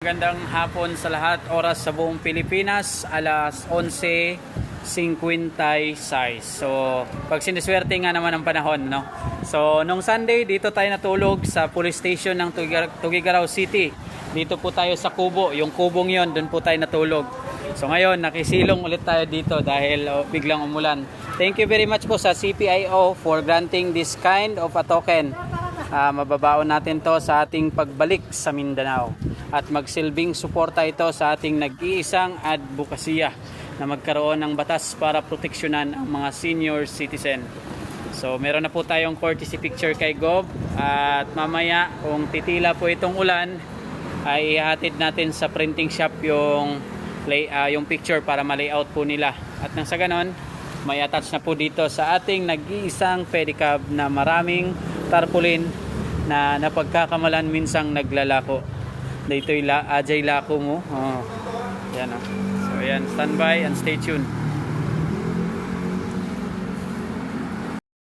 magandang hapon sa lahat. Oras sa buong Pilipinas, alas 11:56. So, pag siniswerte nga naman ang panahon, no? So, nung Sunday, dito tayo natulog sa police station ng Tuguegarao City. Dito po tayo sa kubo. Yung kubong yon, doon po tayo natulog. So, ngayon, nakisilong ulit tayo dito dahil biglang umulan. Thank you very much po sa CPIO for granting this kind of a token. Mababaon natin to sa ating pagbalik sa Mindanao at magsilbing suporta ito sa ating nag-iisang advokasya na magkaroon ng batas para proteksyonan ang mga senior citizen. So meron na po tayong courtesy picture kay Gob at mamaya kung titila po itong ulan ay ihatid natin sa printing shop yung picture para ma-layout po nila at nang sa ganon may attach na po dito sa ating nag-iisang pedicab na maraming tarpaulin na napagkakamalan minsang naglalako. Dito'y Ajay Lako mo. Yan. So yan, standby and stay tuned.